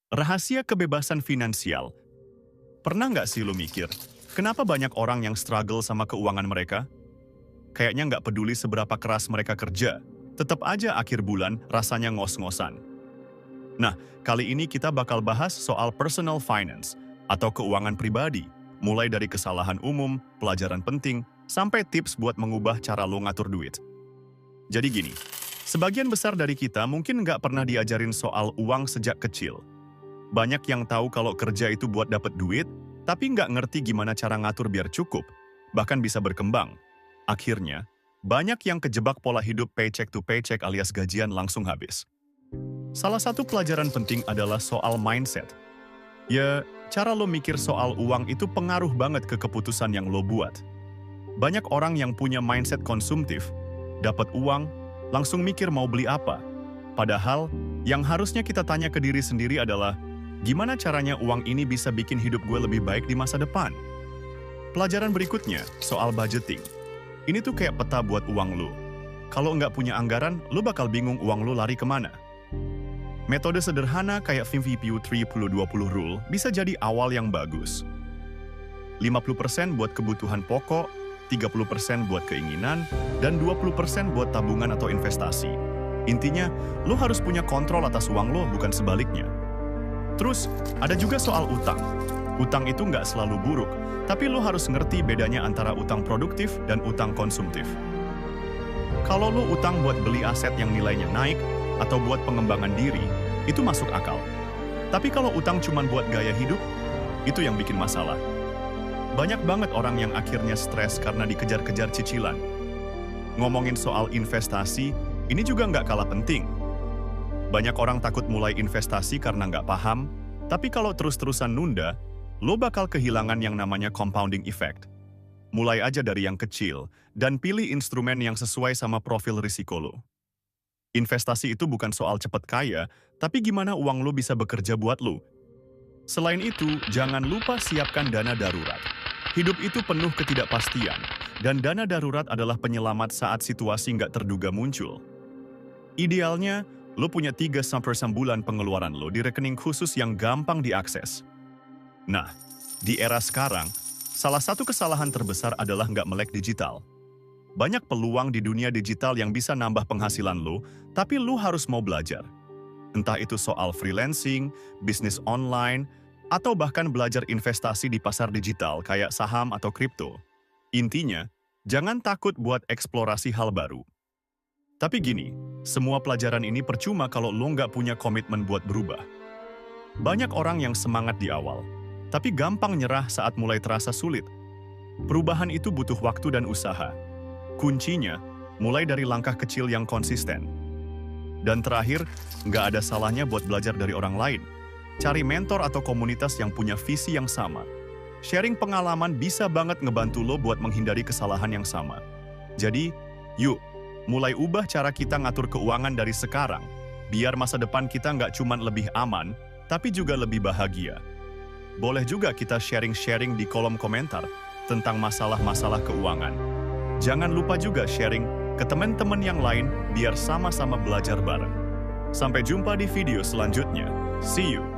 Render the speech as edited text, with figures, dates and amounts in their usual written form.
Rahasia kebebasan finansial. Pernah nggak sih lo mikir, kenapa banyak orang yang struggle sama keuangan mereka? Kayaknya nggak peduli seberapa keras mereka kerja, tetap aja akhir bulan rasanya ngos-ngosan. Nah, kali ini kita bakal bahas soal personal finance atau keuangan pribadi, mulai dari kesalahan umum, pelajaran penting, sampai tips buat mengubah cara lo ngatur duit. Jadi gini, sebagian besar dari kita mungkin nggak pernah diajarin soal uang sejak kecil. Banyak yang tahu kalau kerja itu buat dapat duit, tapi nggak ngerti gimana cara ngatur biar cukup, bahkan bisa berkembang. Akhirnya, banyak yang kejebak pola hidup paycheck to paycheck alias gajian langsung habis. Salah satu pelajaran penting adalah soal mindset. Ya, cara lo mikir soal uang itu pengaruh banget ke keputusan yang lo buat. Banyak orang yang punya mindset konsumtif, dapat uang, langsung mikir mau beli apa. Padahal, yang harusnya kita tanya ke diri sendiri adalah, gimana caranya uang ini bisa bikin hidup gue lebih baik di masa depan? Pelajaran berikutnya, soal budgeting. Ini tuh kayak peta buat uang lo. Kalau nggak punya anggaran, lo bakal bingung uang lo lari kemana. Metode sederhana kayak 50-30-20 rule bisa jadi awal yang bagus. 50% buat kebutuhan pokok, 30% buat keinginan, dan 20% buat tabungan atau investasi. Intinya, lo harus punya kontrol atas uang lo, bukan sebaliknya. Terus, ada juga soal utang. Utang itu nggak selalu buruk, tapi lo harus ngerti bedanya antara utang produktif dan utang konsumtif. Kalau lo utang buat beli aset yang nilainya naik, atau buat pengembangan diri, itu masuk akal. Tapi kalau utang cuma buat gaya hidup, itu yang bikin masalah. Banyak banget orang yang akhirnya stres karena dikejar-kejar cicilan. Ngomongin soal investasi, ini juga nggak kalah penting. Banyak orang takut mulai investasi karena nggak paham, tapi kalau terus-terusan nunda, lo bakal kehilangan yang namanya compounding effect. Mulai aja dari yang kecil, dan pilih instrumen yang sesuai sama profil risiko lo. Investasi itu bukan soal cepet kaya, tapi gimana uang lo bisa bekerja buat lo. Selain itu, jangan lupa siapkan dana darurat. Hidup itu penuh ketidakpastian, dan dana darurat adalah penyelamat saat situasi nggak terduga muncul. Idealnya, lo punya 3-6 bulan pengeluaran lo di rekening khusus yang gampang diakses. Nah, di era sekarang, salah satu kesalahan terbesar adalah nggak melek digital. Banyak peluang di dunia digital yang bisa nambah penghasilan lo, tapi lo harus mau belajar. Entah itu soal freelancing, bisnis online, atau bahkan belajar investasi di pasar digital kayak saham atau kripto. Intinya, jangan takut buat eksplorasi hal baru. Tapi gini, semua pelajaran ini percuma kalau lo nggak punya komitmen buat berubah. Banyak orang yang semangat di awal, tapi gampang nyerah saat mulai terasa sulit. Perubahan itu butuh waktu dan usaha. Kuncinya, mulai dari langkah kecil yang konsisten. Dan terakhir, nggak ada salahnya buat belajar dari orang lain. Cari mentor atau komunitas yang punya visi yang sama. Sharing pengalaman bisa banget ngebantu lo buat menghindari kesalahan yang sama. Jadi, yuk, mulai ubah cara kita ngatur keuangan dari sekarang, biar masa depan kita nggak cuma lebih aman, tapi juga lebih bahagia. Boleh juga kita sharing-sharing di kolom komentar tentang masalah-masalah keuangan. Jangan lupa juga sharing ke teman-teman yang lain biar sama-sama belajar bareng. Sampai jumpa di video selanjutnya. See you!